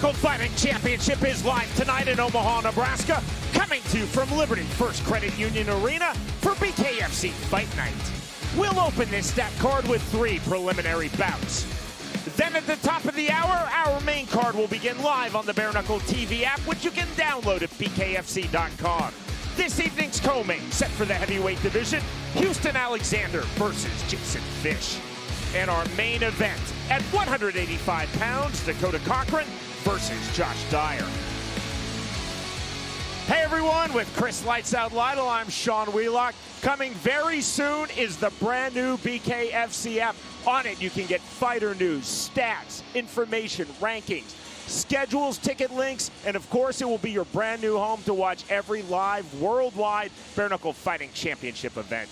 Knuckle Fighting Championship is live tonight in Omaha, Nebraska. Coming to you from Liberty First Credit Union Arena for BKFC Fight Night. We'll open this stat card with 3 preliminary bouts. Then at the top of the hour, our main card will begin live on the Bare Knuckle TV app, which you can download at bkfc.com. This evening's co-main, set for the heavyweight division, Houston Alexander versus Jason Fish. And our main event, at 185 pounds, Dakota Cochrane versus Josh Dyer. Hey everyone, with Chris Lights Out Lytle, I'm Sean Wheelock. Coming very soon is the brand new BKFC app. On it, you can get fighter news, stats, information, rankings, schedules, ticket links, and of course, it will be your brand new home to watch every live, worldwide Bare Knuckle Fighting Championship event.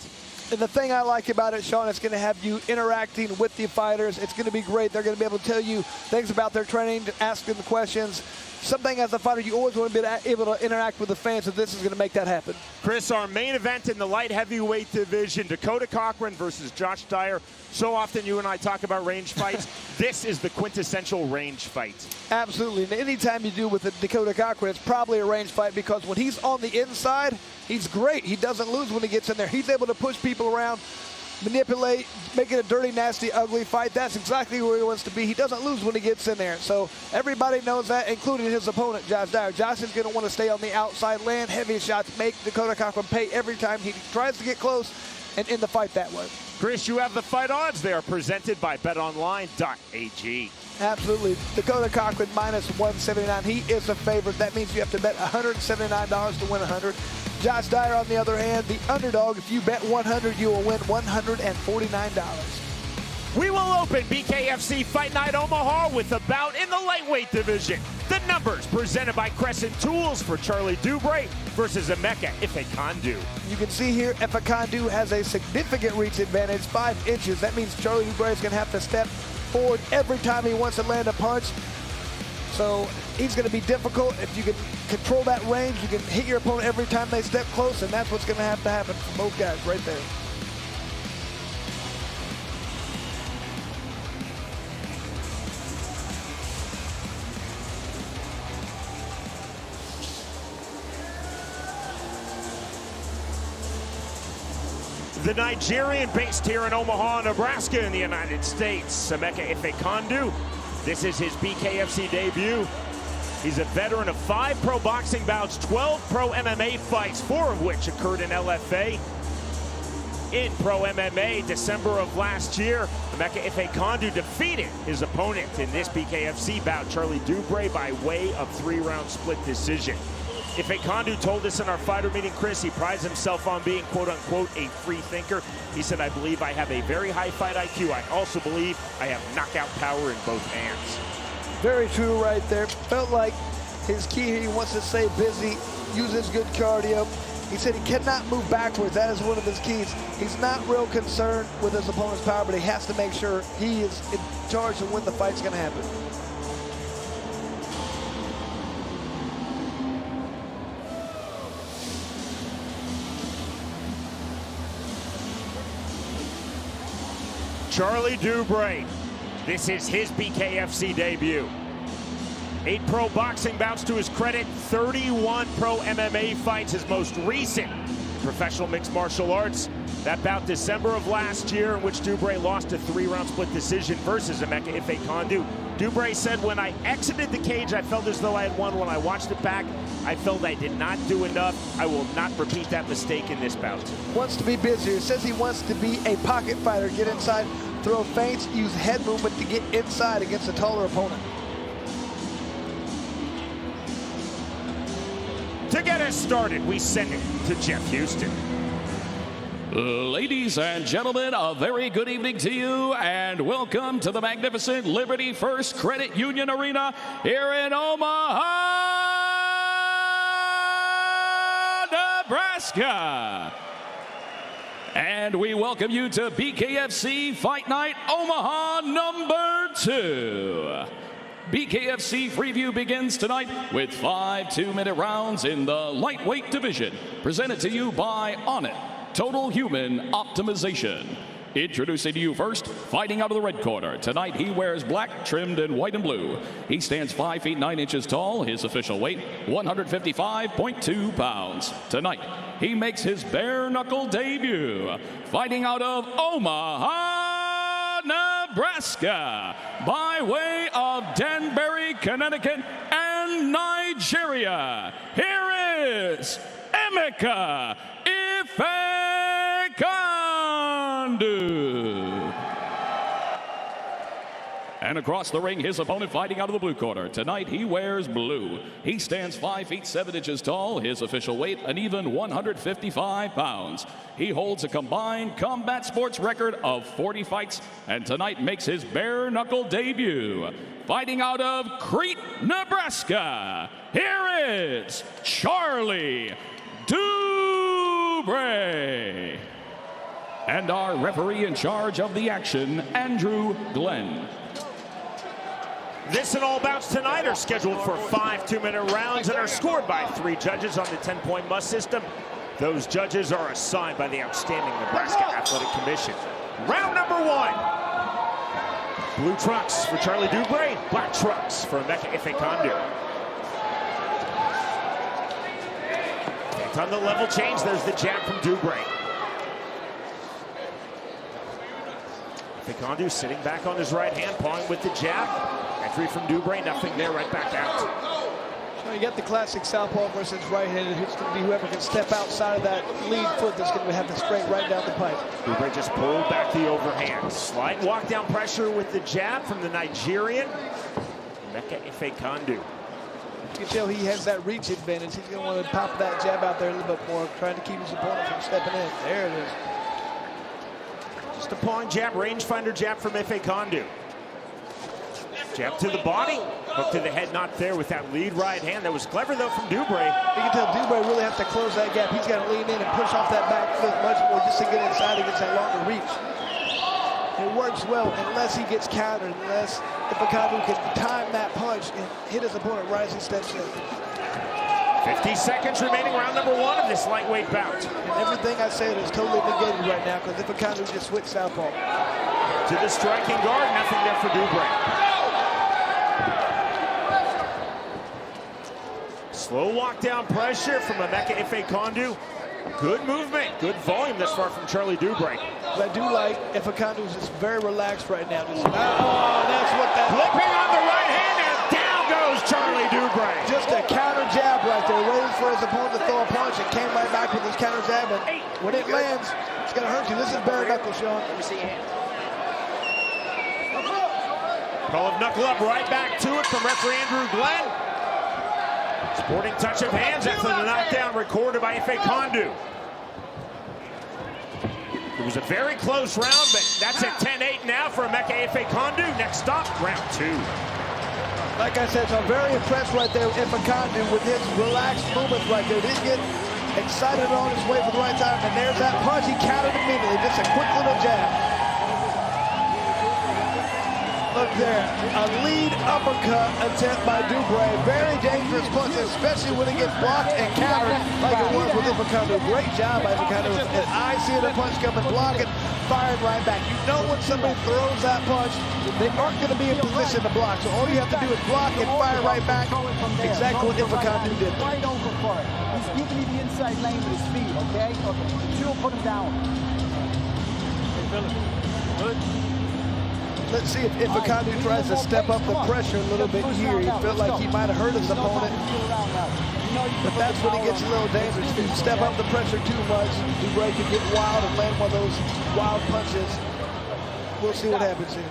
And the thing I like about it, Sean, it's going to have you interacting with the fighters. It's going to be great. They're going to be able to tell you things about their training, ask them the questions. Something as a fighter, you always want to be able to interact with the fans, so this is going to make that happen. Chris, our main event in the light heavyweight division, Dakota Cochrane versus Josh Dyer. So often you and I talk about range fights. This is the quintessential range fight. Absolutely. And anytime you do with the Dakota Cochrane, it's probably a range fight because when he's on the inside, he's great. He doesn't lose when he gets in there. He's able to push people around, manipulate, make it a dirty, nasty, ugly fight. That's exactly where he wants to be. He doesn't lose when he gets in there. So everybody knows that, including his opponent, Josh Dyer. Josh is going to want to stay on the outside, land heavy shots, make Dakota Cochrane pay every time he tries to get close and end the fight that way. Chris, you have the fight odds. They are presented by betonline.ag. Absolutely. Dakota Cochrane minus 179. He is a favorite. That means you have to bet $179 to win 100. Josh Dyer, on the other hand, the underdog. If you bet 100, you will win $149. We will open BKFC Fight Night Omaha with a bout in the lightweight division. The numbers presented by Crescent Tools for Charlie Dubrey versus Emeka Ifekandu. You can see here, Ifekandu has a significant reach advantage, 5 inches. That means Charlie Dubrey is going to have to step forward every time he wants to land a punch. So he's going to be difficult. If you can control that range, you can hit your opponent every time they step close, and that's what's going to have to happen for both guys right there. The Nigerian based here in Omaha, Nebraska in the United States, Emeka Ifekandu. This is his BKFC debut. He's a veteran of 5 pro boxing bouts, 12 pro MMA fights, 4 of which occurred in LFA. In pro MMA, December of last year, Emeka Ifekandu defeated his opponent in this BKFC bout, Charlie Dubrey, by way of 3-round split decision. Ifekandu told us in our fighter meeting, Chris, he prides himself on being, quote-unquote, a free thinker. He said, I believe I have a very high fight IQ. I also believe I have knockout power in both hands. Very true right there. Felt like his key here, he wants to stay busy, uses good cardio. He said he cannot move backwards. That is one of his keys. He's not real concerned with his opponent's power, but he has to make sure he is in charge of when the fight's going to happen. Charlie Dubrey, this is his BKFC debut. 8 pro boxing bouts to his credit, 31 pro MMA fights, his most recent professional mixed martial arts. That bout December of last year, in which Dubrey lost a 3-round split decision versus Emeka Ifekandu. Dubrey said, when I exited the cage, I felt as though I had won. When I watched it back, I felt I did not do enough. I will not repeat that mistake in this bout. Wants to be busier. He says he wants to be a pocket fighter, get inside, throw feints, use head movement to get inside against a taller opponent. To get us started, we send it to Jeff Houston. Ladies and gentlemen, a very good evening to you, and welcome to the magnificent Liberty First Credit Union Arena here in Omaha, Nebraska. And we welcome you to BKFC Fight Night Omaha number 2. BKFC preview begins tonight with 5 2-minute rounds in the lightweight division, presented to you by Onnit, Total Human Optimization. Introducing to you first, fighting out of the red corner. Tonight he wears black, trimmed in white and blue. He stands 5 feet 9 inches tall. His official weight, 155.2 pounds. Tonight, he makes his bare knuckle debut. Fighting out of Omaha, Nebraska. By way of Danbury, Connecticut, and Nigeria. Here is Emeka Ifekandu. And across the ring, his opponent fighting out of the blue corner. Tonight, he wears blue. He stands 5 feet 7 inches tall. His official weight, an even 155 pounds. He holds a combined combat sports record of 40 fights, and tonight makes his bare knuckle debut. Fighting out of Crete, Nebraska, here is Charlie Dubrey. And our referee in charge of the action, Andrew Glenn. This and all bouts tonight are scheduled for 5 2-minute rounds and are scored by 3 judges on the 10-point must system. Those judges are assigned by the outstanding Nebraska Athletic Commission. Round number 1. Blue trucks for Charlie Dubrey, black trucks for Emeka Ifekandu. On the level change, there's the jab from Dubrey. Ifekandu sitting back on his right hand, pawing with the jab. Entry from Dubrey, nothing there, right back out. So you got the classic southpaw versus right-handed. It's going to be whoever can step outside of that lead foot that's going to have the straight right down the pipe. Dubrey just pulled back the overhand. Slight walk down pressure with the jab from the Nigerian, Emeka Ifekandu. You can tell he has that reach advantage. He's going to want to pop that jab out there a little bit more, trying to keep his opponent from stepping in. There it is. Just a pawing jab, rangefinder jab from Ifekandu. Jab to the body, hook to the head, not there with that lead right hand. That was clever though from Dubrey. You can tell Dubrey really has to close that gap. He's got to lean in and push off that back foot much more just to get inside against that longer reach. It works well unless he gets countered, unless Ifekandu can time that punch and hit his opponent right as he steps in. 50 seconds remaining, round number 1 of this lightweight bout. And everything I said is totally negated right now because Ifekandu just switched southpaw. To the striking guard, nothing there for Dubrey. Slow walk down pressure from Emeka Ifekandu. Good movement, good volume thus far from Charlie Dubrey. But I do like Ifekandu's just very relaxed right now. Just, that's what that. Flipping on the right hand, and down goes Charlie Dubrey. Just a counter jab right there, waiting for his opponent to throw a punch, and came right back with his counter jab. And when it lands, it's going to hurt you. This is bare knuckle, Sean. Let me see your hand. Call of knuckle up, right back to it from referee Andrew Glenn. Sporting touch of hands after the knockdown recorded by Ifekandu. It was a very close round, but that's at 10-8 now for Emeka Ifekandu. Next stop, round 2. Like I said, so I'm very impressed right there with Ifekandu with his relaxed movements right there. Didn't get excited on his way for the right time, and there's that punch. He countered immediately. Just a quick little jab. Look there, a lead uppercut attempt by Dubrey. Very dangerous punch, especially when it gets blocked and countered like it was with Ifekandu. Great job by Ifekandu. And I see the punch coming, blocking, firing right back. You know when somebody throws that punch, they aren't going to be in position to block. So all you have to do is block and fire right back. Exactly what Ifekandu did. Right over for it. He's giving me the inside lane with his feet, okay? You'll put him down. Good. Let's see if Ifekandu tries to step up the pressure a little bit here. He felt like he might have hurt his opponent. But that's when he gets a little dangerous. If you step up the pressure too much, Dubrey can get wild and land one of those wild punches. We'll see what happens here.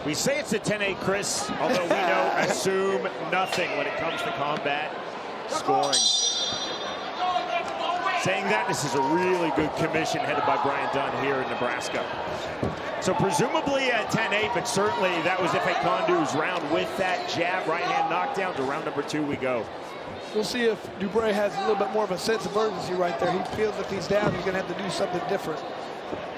We say it's a 10-8, Chris, although we know assume nothing when it comes to combat scoring. Saying that, this is a really good commission headed by Brian Dunn here in Nebraska. So presumably a 10-8, but certainly that was Ifekandu's round with that jab, right hand knockdown. To round number 2 we go. We'll see if Dubrey has a little bit more of a sense of urgency right there. He feels if he's down, he's going to have to do something different.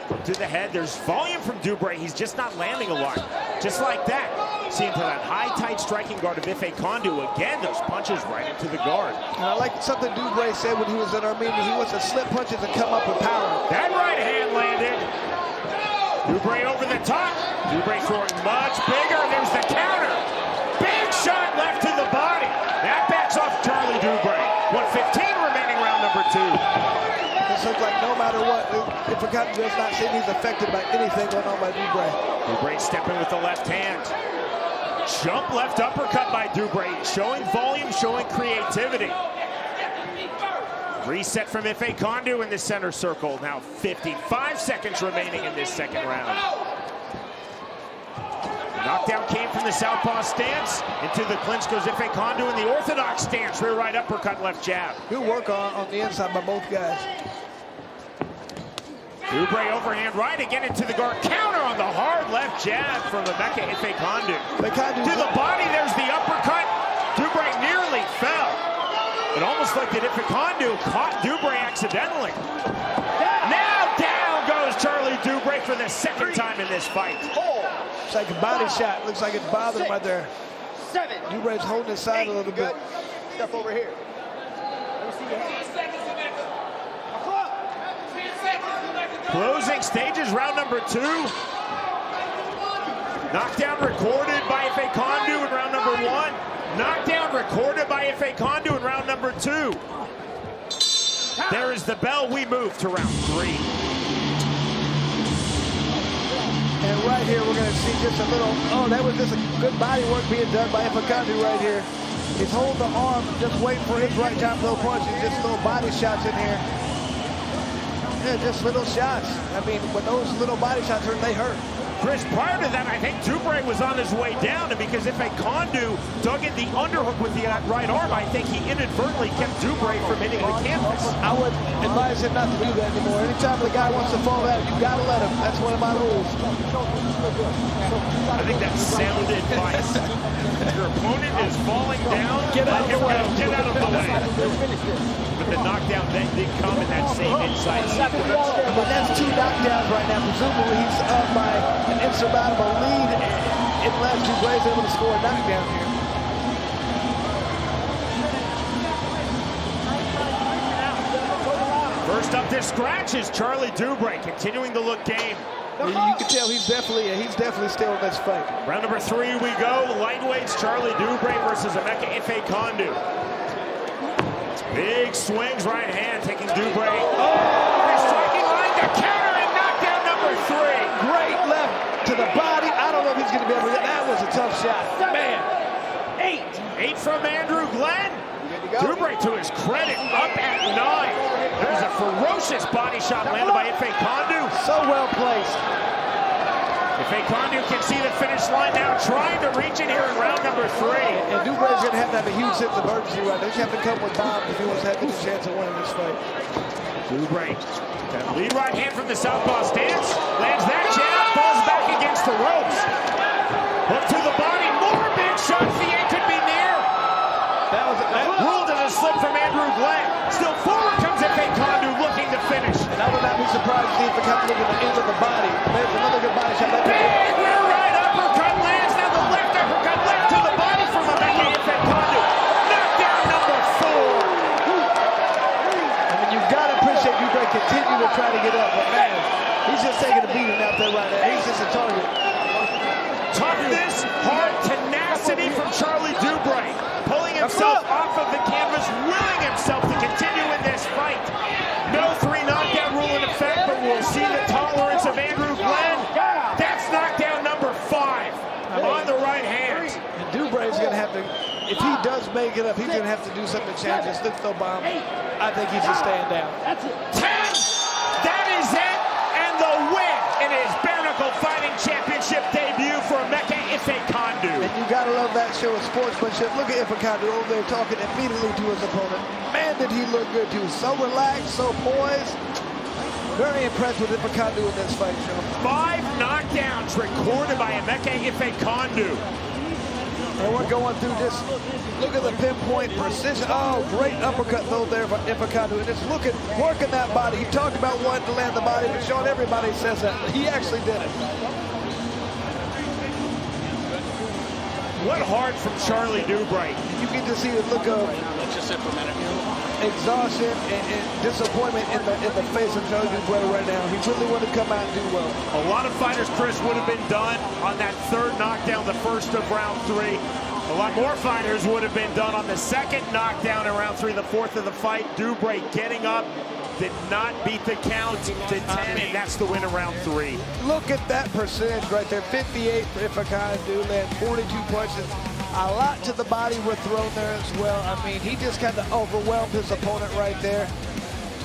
To the head, there's volume from Dubrey. He's just not landing a lot. Just like that. See into that high, tight striking guard of Ifekandu. Again, those punches right into the guard. And I like something Dubrey said when he was in Armenia. He wants to slip punches and come up with power. That right hand landed. Dubrey over the top. Dubrey throwing much bigger. There's the counter. Big shot left to the body. That backs off Charlie Dubrey. 1:15 remaining, round number 2. This looks like no matter what, Ifekandu does not seem he's affected by anything going on by Dubrey. Dubrey stepping with the left hand. Jump left uppercut by Dubrey, showing volume, showing creativity. Reset from Ifekandu in the center circle. Now 55 seconds remaining in this second round. The knockdown came from the southpaw stance. Into the clinch goes Ifekandu in the orthodox stance. Rear right uppercut, left jab. Good work on the inside by both guys. Dubrey overhand right, again into the guard. Counter on the hard left jab from Emeka Ifekandu. To the body, there's the uppercut. Dubrey nearly fell. It almost looked that Ifekandu caught Dubrey accidentally. Now down goes Charlie Dubrey for the second time in this fight. It's like a body shot. Looks like it's bothering him right there. Dubrey's holding his side a little bit. Step over here. Let me see your hands. Closing stages, round number 2. Knockdown recorded by Ifekandu in round number 1. Knockdown recorded by Ifekandu in round number 2. There is the bell. We move to round 3. And right here, we're going to see just a little, that was just a good body work being done by Ifekandu right here. He's holding the arm, just waiting for his right time to throw punches, just little body shots in here. Yeah, just little shots. I mean, when those little body shots hurt, they hurt. Chris, prior to that, I think Dubrey was on his way down, and because Ifekandu dug in the underhook with the right arm, I think he inadvertently kept Dubrey from hitting the canvas. I would advise him not to do that anymore. Anytime the guy wants to fall out, you got to let him. That's one of my rules. I think that's sound advice. Your opponent is falling down. Get out of the way. Get out of the way. But the knockdown then did come in that same inside sequence. But that's 2 knockdowns right now. Presumably he's up by an insurmountable lead, unless Dubrey's able to score a knockdown here. First up to scratch is Charlie Dubrey, continuing to look game. You can tell he's definitely still in this fight. Round number 3 we go. Lightweights, Charlie Dubrey versus Emeka Ifekandu. Big swings, right hand, taking Dubrey. Striking line to counter and knockdown number 3. Great left to the body. I don't know if he's going to be able to get that. Was a tough shot. Man. 8 from Andrew Glenn. Dubrey, to his credit, up at 9. There's a ferocious body shot landed by Ifekandu. So well placed. Ifekandu can see the finish line now, trying to reach in here in round number 3. And Dubrey's going to have a huge sense of urgency right now. He's going to have to come with bombs if he wants to have any chance of winning this fight. Dubrey, that lead right hand from the southpaw stance, lands that jab, falls back against the ropes. Hook to the body, more big shots, the end could be near. Ruled as a slip from Andrew Glenn. Still forward comes Ifekandu looking to finish. And I would not be surprised to see Ifekandu look at the end of the body. There's another good body shot. Big rear right uppercut lands. Now the left uppercut left to the body from Emeka Ifekandu. Knockdown number 4. I mean, you've got to appreciate Dubrey continue to try to get up. But man, he's just taking a beating out there right now. He's just a target. Toughness, heart, tenacity from Charlie Dubrey. Pulling himself off of the canvas, willing himself to continue in this fight. No 3 knockdown rule in effect, but we'll see the tolerance of Andrew Glenn. That's knockdown number 5 on the right hand. And Dubrey's going to have to, if he does make it up, he's going to have to do something to change this. Little bomb. I think he's just staying down. 10. That is it. And the win in his bare knuckle fighting championship debut for Emeka Ifekandu. And you gotta love that show of sportsmanship. Look at Ifekandu over there talking immediately to his opponent. Man, did he look good too. So relaxed, so poised. Very impressed with Ifekandu in this fight, Joe. 5 knockdowns recorded by Emeka Ifekandu. And we're going through this. Look at the pinpoint precision. Oh, great uppercut though there by Ifekandu. And just working that body. He talked about wanting to land the body, but Sean, everybody says that. He actually did it. What hard from Charlie Dubrey. You get to see the look of exhaustion and disappointment in the face of Charlie Dubrey right now. He really wanted to come out and do well. A lot of fighters, Chris, would have been done on that third knockdown, the first of round 3. A lot more fighters would have been done on the second knockdown in round 3, the fourth of the fight. Dubrey getting up, did not beat the count to 10, and that's the win in round 3. Look at that percentage right there. 58 for Ifekandu, land 42 punches. A lot to the body were thrown there as well. I mean, he just kind of overwhelmed his opponent right there.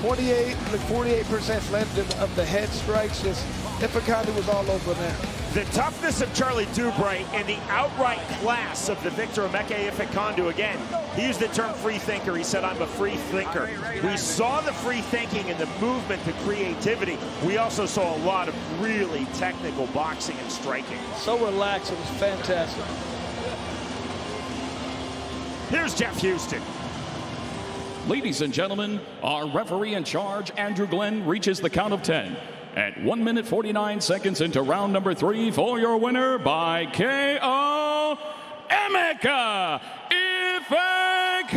48% landed of the head strikes. Just Ifekandu was all over there. The toughness of Charlie Dubrey and the outright class of the victor, Emeka Ifekandu. Again, he used the term free thinker. He said, I'm a free thinker. We saw the free thinking and the movement, the creativity. We also saw a lot of really technical boxing and striking. So relaxed, it was fantastic. Here's Jeff Houston. Ladies and gentlemen, our referee in charge, Andrew Glenn, reaches the count of 10. At 1 minute 49 seconds into round number 3 for your winner by KO, Emeka Ifekandu.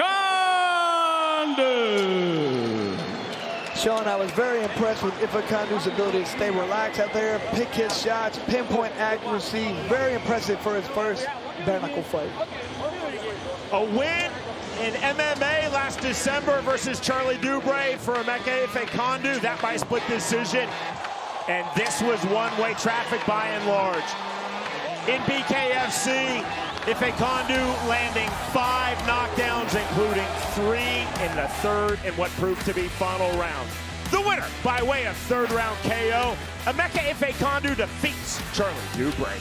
Sean, I was very impressed with Ifekandu's ability to stay relaxed out there, pick his shots, pinpoint accuracy. Very impressive for his first bare knuckle fight. A win in MMA last December versus Charlie Dubrey for Emeka Ifekandu. That by split decision. And this was one-way traffic by and large. In BKFC, Ifekandu landing 5 knockdowns, including 3 in the third in what proved to be final round. The winner by way of third round KO, Emeka Ifekandu defeats Charlie Dubrey.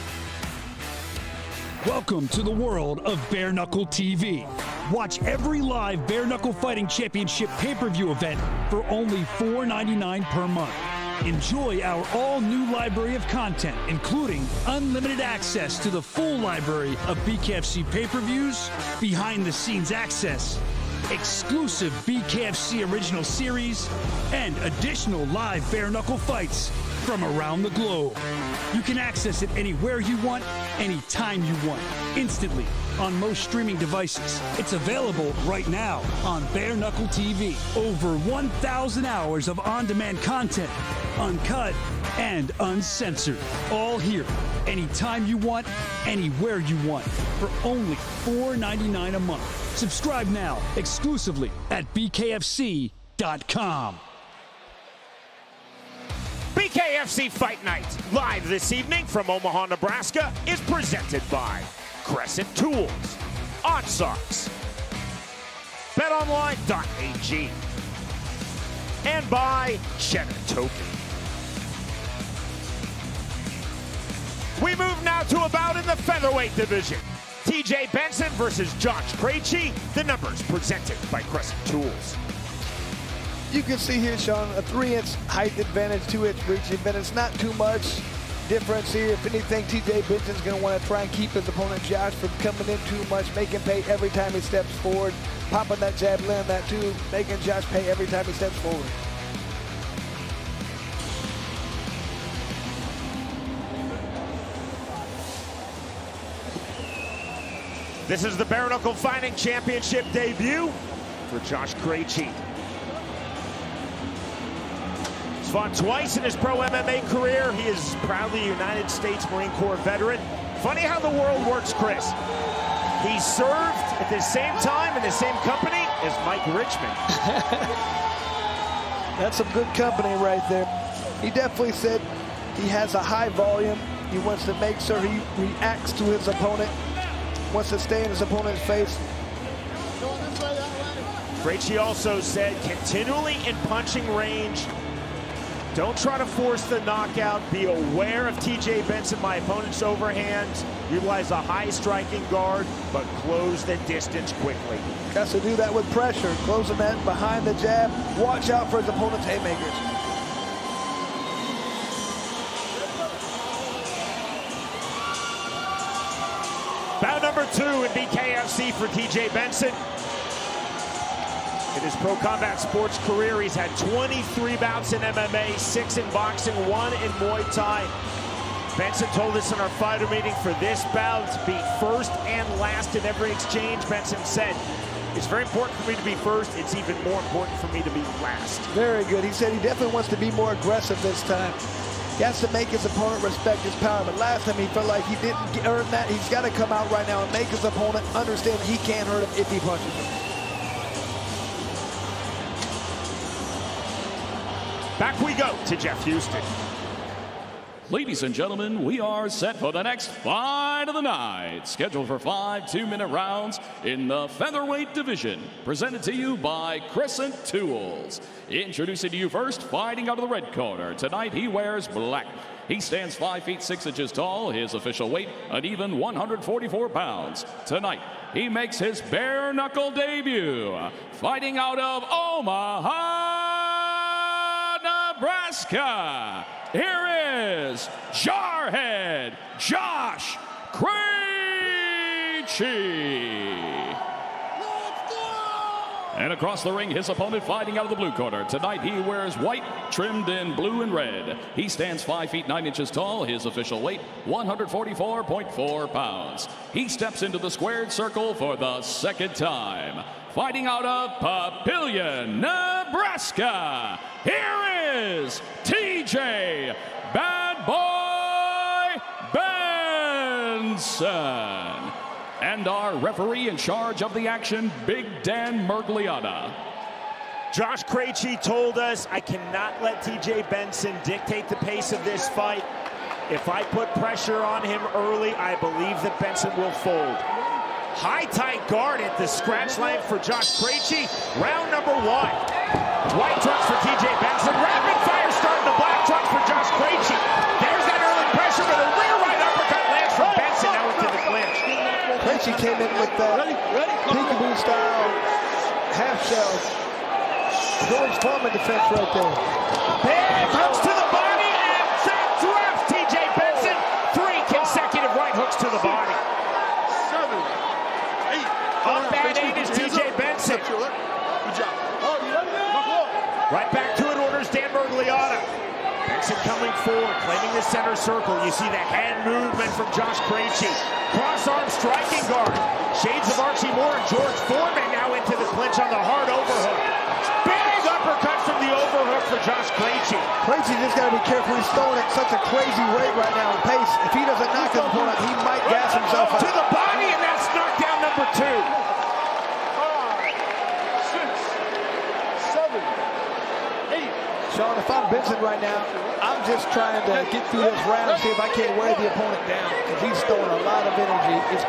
Welcome to the world of Bare Knuckle TV. Watch every live Bare Knuckle Fighting Championship pay-per-view event for only $4.99 per month. Enjoy our all-new library of content, including unlimited access to the full library of BKFC pay-per-views, behind-the-scenes access, exclusive BKFC original series, and additional live bare knuckle fights from around the globe. You can access it anywhere you want, anytime you want, instantly on most streaming devices. It's available right now on Bare Knuckle TV. Over 1,000 hours of on-demand content, uncut and uncensored. All here, anytime you want, anywhere you want, for only $4.99 a month. Subscribe now, exclusively at BKFC.com. BKFC Fight Night, live this evening from Omaha, Nebraska, is presented by Crescent Tools, Odd Socks, BetOnline.ag, and by Cheddar Token. We move now to a bout in the featherweight division. TJ Benson versus Josh Krejci. The numbers presented by Crescent Tools. You can see here, Sean, a 3-inch height advantage, 2-inch reach advantage. Not too much difference here. If anything, TJ Benson's going to want to try and keep his opponent Josh from coming in too much, making pay every time he steps forward, popping that jab, landing that too, making Josh pay every time he steps forward. This is the Bare Knuckle Fighting Championship debut for Josh Krejci. He's fought twice in his pro MMA career. He is proudly a United States Marine Corps veteran. Funny how the world works, Chris. He served at the same time in the same company as Mike Richmond. That's some good company right there. He definitely said he has a high volume. He wants to make sure he reacts to his opponent, wants to stay in his opponent's face. Krejci also said, continually in punching range. Don't try to force the knockout. Be aware of TJ Benson, my opponent's overhands. Utilize a high striking guard, but close the distance quickly. Has to do that with pressure, closing that behind the jab. Watch out for his opponent's haymakers. Bout number number 2 in BKFC for TJ Benson. In his pro combat sports career, he's had 23 bouts in MMA, 6 in boxing, 1 in Muay Thai. Benson told us in our fighter meeting for this bout to be first and last in every exchange. Benson said, it's very important for me to be first. It's even more important for me to be last. Very good. He said he definitely wants to be more aggressive this time. He has to make his opponent respect his power. But last time he felt like he didn't earn that. He's got to come out right now and make his opponent understand that he can't hurt him if he punches him. Back we go to Jeff Houston. Ladies and gentlemen, we are set for the next fight of the night. Scheduled for 5 2-minute rounds in the featherweight division. Presented to you by Crescent Tools. Introducing to you first, fighting out of the red corner. Tonight he wears black. He stands 5 feet 6 inches tall. His official weight, an even 144 pounds. Tonight, he makes his bare knuckle debut. Fighting out of Omaha, Nebraska. Here is Jarhead Josh Krejci. And across the ring, his opponent fighting out of the blue corner. Tonight he wears white, trimmed in blue and red. He stands 5 feet 9 inches tall. His official weight, 144.4 pounds. He steps into the squared circle for the second time. Fighting out of Papillion, Nebraska. Here is TJ Bad Boy Benson. And our referee in charge of the action, Big Dan Mergliata. Josh Krejci told us, I cannot let TJ Benson dictate the pace of this fight. If I put pressure on him early, I believe that Benson will fold. High tight guard at the scratch line for Josh Krejci. Round number 1. White trunks for TJ Benson. Rapid fire start in the black trunks for Josh Krejci. There's that early pressure, but a rear right uppercut lands from Benson. Now into the clinch. Krejci came in with that peekaboo style half shell. George Foreman defense right there. Big hooks to the body, and that drops TJ Benson. 3 consecutive right hooks to the body. Up at 8 is TJ Benson. Right back to it, orders Dan Mergliata. Benson coming forward, claiming the center circle. You see the hand movement from Josh Krejci. Cross-arm striking guard. Shades of Archie Moore and George Foreman now into the clinch on the hard overhook. Big uppercut from the overhook for Josh Krejci. Krejci just got to be careful. He's throwing at such a crazy rate right now in pace. If he doesn't knock his opponent, he might gas himself out. To the body, and that's knockdown number 2. 5, 6, 7, 8. Sean, if I'm Benson right now, I'm just trying to get through this round and see if I can't wear the opponent down, because he's throwing a lot of energy. It's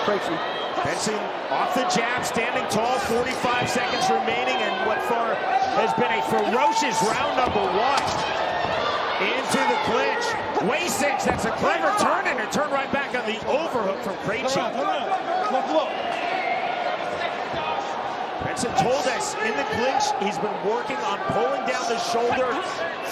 Krejci. Benson off the jab, standing tall, 45 seconds remaining, and what far has been a ferocious round number 1. Into the clinch. Way 6, that's a clever turn, and a turn right back on the overhook from Krejci. Benson told us in the clinch he's been working on pulling down the shoulder,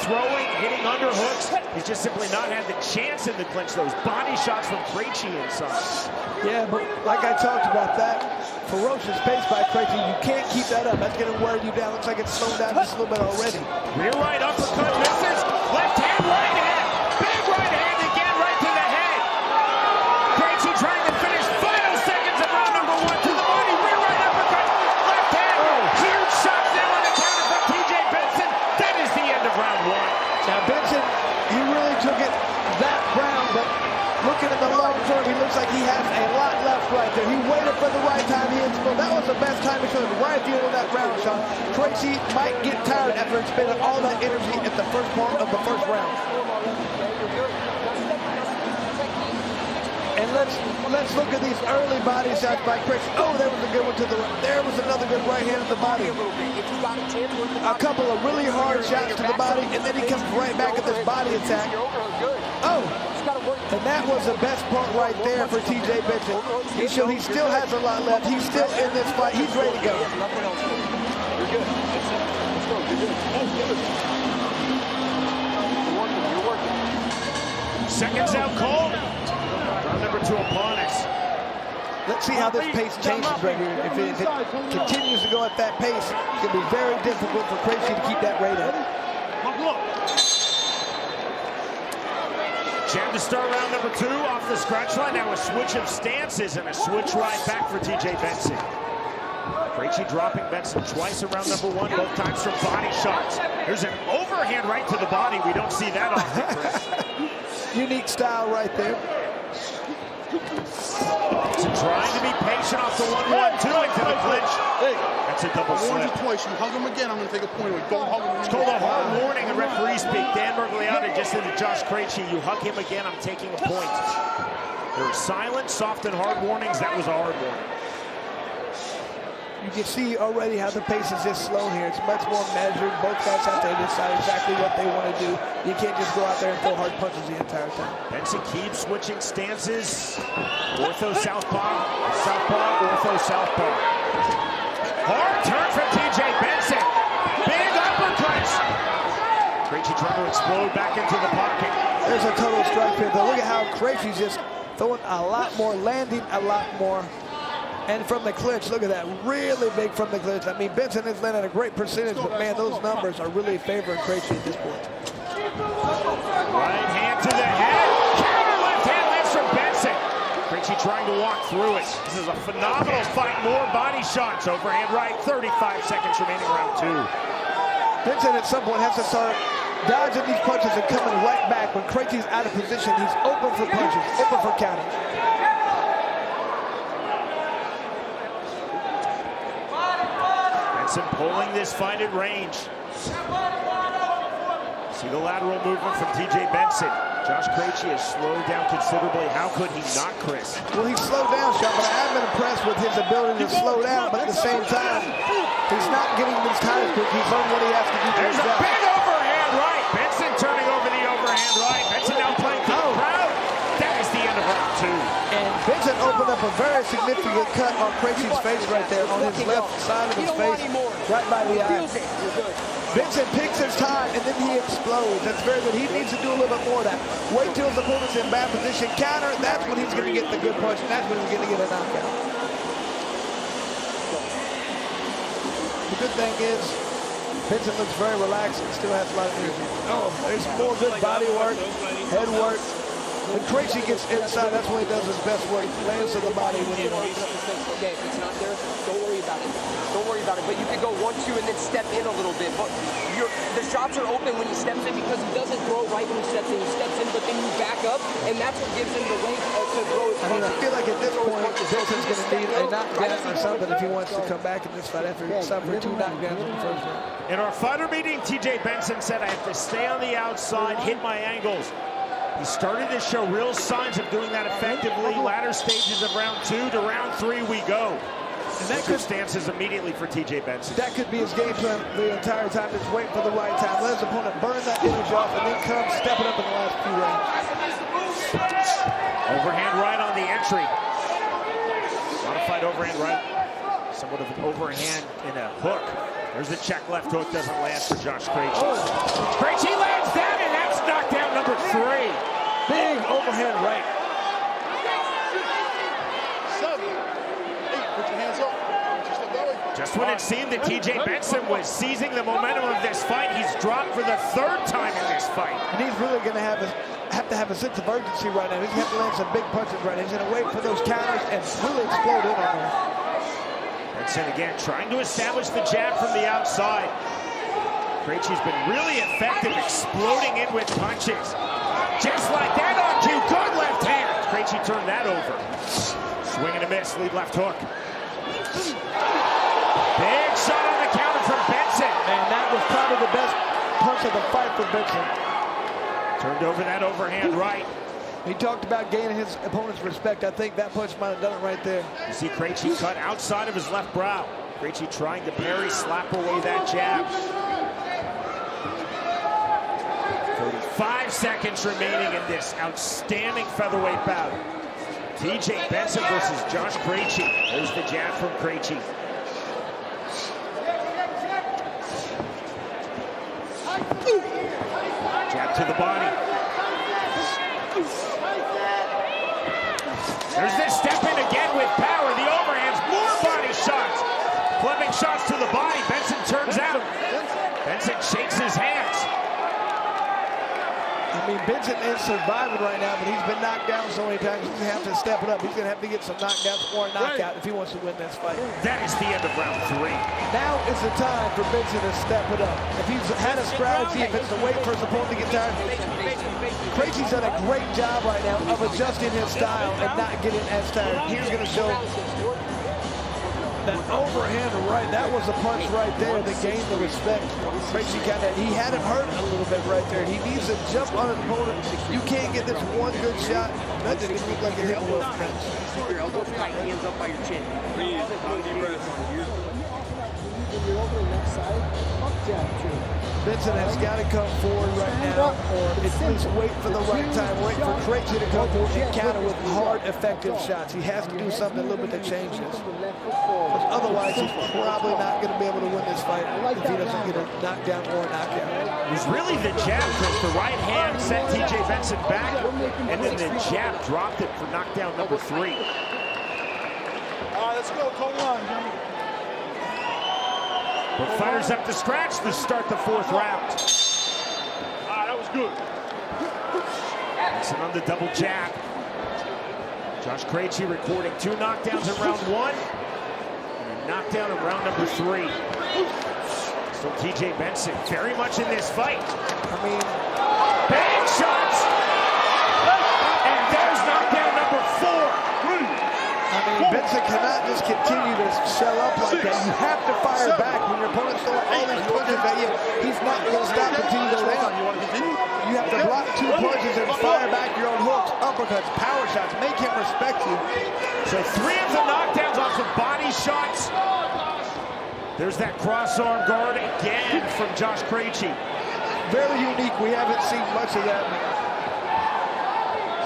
throwing, hitting underhooks. He's just simply not had the chance in the clinch. Those body shots from Krejci inside. Yeah, but like I talked about, that ferocious pace by Krejci, you can't keep that up. That's going to wear you down. Looks like it's slowed down just a little bit already. Rear right uppercut misses. Left hand, right hand. Big right hand again, right to the head. Krejci trying to finish. Final seconds of round number 1 to the body. Rear right uppercut. Left hand. Huge shots now on the counter from TJ Benson. That is the end of round 1. Now Benson, he really took it that round, but looking at the long term, he looks like he has a lot left right there. He waited for the right time. He exploded. That was the best time he showed right at the end of that round, Sean. Krejci might get tired after expending all that energy at the first part of the first round. And let's look at these early body shots by Krejci. Oh, there was a good one to the right. There was another good right hand to the body. A couple of really hard shots to the body, and then he comes right back at this body attack. Oh, and that was the best part right there for TJ Benson. He showed he still has a lot left. He's still in this fight. He's ready to go. Seconds out cold. Round number 2 upon us. Let's see how this pace changes right here. If it continues to go at that pace, it's going to be very difficult for Krejci to keep that rate up. Jett to start round number 2 off the scratch line. Now a switch of stances and a switch right back for TJ Benson. Krejci dropping Benson twice in round number 1, both times from body shots. There's an overhand right to the body. We don't see that often, Chris. Unique style right there. Benson trying to be patient off the 1-1-2 into the clinch. That's a double slip. You twice. You hug him again, I'm going to take a point away. Don't hug him. It's called a hard warning in referee speak. Dan Mergliata just said to Josh Krejci, you hug him again, I'm taking a point. There are silent, soft, and hard warnings. That was a hard warning. You can see already how the pace is just slow here. It's much more measured. Both guys have to decide exactly what they want to do. You can't just go out there and throw hard punches the entire time. Benson keeps switching stances. Ortho southpaw, southpaw, ortho southpaw. Hard turn from TJ Benson. Big uppercuts. Krejci trying to explode back into the pocket. There's a total strike here, though. Look at how Krejci's just throwing a lot more, landing a lot more. And from the clinch, look at that, really big from the clinch. I mean, Benson is landing a great percentage, but man, those numbers are really favoring Krejci at this point. Right hand to the head. Counter left hand lands from Benson. Krejci trying to walk through it. This is a phenomenal fight. More body shots. Overhand right. 35 seconds remaining round 2. Benson at some point has to start dodging these punches and coming right back. When Krejci's out of position, he's open for punches, open for counters. Benson pulling this fight at range. See the lateral movement from TJ Benson. Josh Krejci has slowed down considerably. How could he not, Chris? Well, he's slowed down, Shutt, but I have been impressed with his ability to slow down, but at the same time, he's not getting his time quick. He's learned what he has to do to There's a himself. big overhand right. Benson turning over the overhand right. Benson now playing to the crowd. That is the end of round 2. And Benson opened up a very significant cut on Krejci's face right there, on his left side of his face, right by the eye. Benson picks his time, and then he explodes. That's very good. He needs to do a little bit more of that. Wait till his opponent's in bad position, counter, that's when he's going to get the good punch, and that's when he's going to get a knockout. The good thing is, Benson looks very relaxed and still has a lot of energy. Oh, there's more good body work, head work. When Krejci gets inside, that's when he does his best work. Lands to the body when he wants. Okay, if it's not there, don't worry about it. Don't worry about it. But you could go 1-2 and then step in a little bit. But the shots are open when he steps in because he doesn't throw right when he steps in. He steps in, but then you back up, and that's what gives him the length to throw his punches. I mean, I feel like at this point, Benson's going to need a knockdown or something if he wants to come back in this fight after suffering 2 knockdowns in the first round. In our fighter meeting, TJ Benson said, I have to stay on the outside, hit my angles. He started to show real signs of doing that effectively. Latter stages of round 2 to round 3 we go. And that could stances immediately for TJ Benson. That could be his game plan the entire time, just wait for the right time. Let his opponent burn that energy off and then come stepping up in the last few rounds. Overhand right on the entry. Modified overhand right. Somewhat of an overhand in a hook. There's the check left hook, doesn't land for Josh Krejci. Krejci lands that, and that's knockdown number 3. Big overhand right. 7, 8, put your hands up. Just when it seemed that TJ Benson was seizing the momentum of this fight, he's dropped for the 3rd time in this fight. And he's really going to have to have a sense of urgency right now. He's going to have to land some big punches right now. He's going to wait for those counters and really explode in on them. Benson again trying to establish the jab from the outside. Krejci's been really effective exploding in with punches. Just like that on cue, good left hand. Krejci turned that over. Swing and a miss, lead left hook. Big shot on the counter from Benson. And that was probably the best punch of the fight for Benson. Turned over that overhand right. He talked about gaining his opponent's respect. I think that punch might have done it right there. You see Krejci cut outside of his left brow. Krejci trying to parry, slap away that jab. 35 seconds remaining in this outstanding featherweight bout. TJ Benson versus Josh Krejci. There's the jab from Krejci. Jab to the body. There's this step in again with power. Benson is surviving right now, but he's been knocked down so many times. He's going to have to step it up. He's going to have to get some knockdowns or a knockout if he wants to win this fight. That is the end of round 3. Now is the time for Benson to step it up. If he's had a strategy, if it's to wait for his opponent to get tired, Krejci's done a great job right now of adjusting his style and not getting as tired. He's going to show that overhand right. That was a punch right there that gained the respect. Krejci he had him hurt a little bit right there. He needs to jump on his opponent. You can't get this one good shot. That didn't look like a hit with a punch. Keep your elbows tight, hands up by your chin. Breathe. Benson has got to come forward right now, or at least wait for the right time. Wait for Krejci to come forward and counter with hard, effective shots. He has to do something a little bit that changes. Otherwise, he's probably not going to be able to win this fight if he doesn't get a knockdown or a knockout. It was really the jab, Chris. The right hand sent TJ Benson back, and then the jab dropped it for knockdown number 3. All right, let's go. Come on, Jimmy. Both fighters up to scratch to start the 4th round. All right, that was good. Benson on the double jab. Josh Krejci recording 2 knockdowns in round 1 and a knockdown in round number 3. So TJ Benson very much in this fight. I mean, bang shots! And there's knockdown number 4. I mean, Benson cannot just continue to shell up like that. You have to fire back when your opponent's throwing all these punches at you. He's not going to stop until you go down. You have to block 2 punches and fire back your own hooks, uppercuts, power shots. Make him respect you. So 3 of the knockdowns off of body shots. There's that cross arm guard again from Josh Krejci. Very unique. We haven't seen much of that.